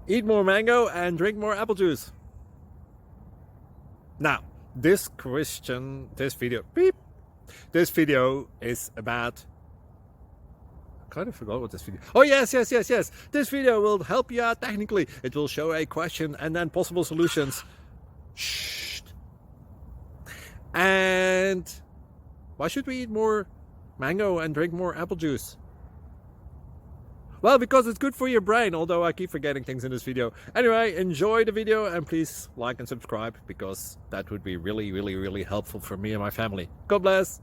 Eat more mango and drink more apple juice. Now, this video is about, I kind of forgot what this video. Oh, yes. This video will help you out technically. It will show a question and then possible solutions. Shh. And why should we eat more mango and drink more apple juice? Well, because it's good for your brain, although I keep forgetting things in this video. Anyway, enjoy the video and please like and subscribe, because that would be really helpful for me and my family. God bless!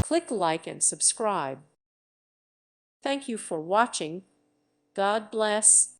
Click like and subscribe. Thank you for watching. God bless.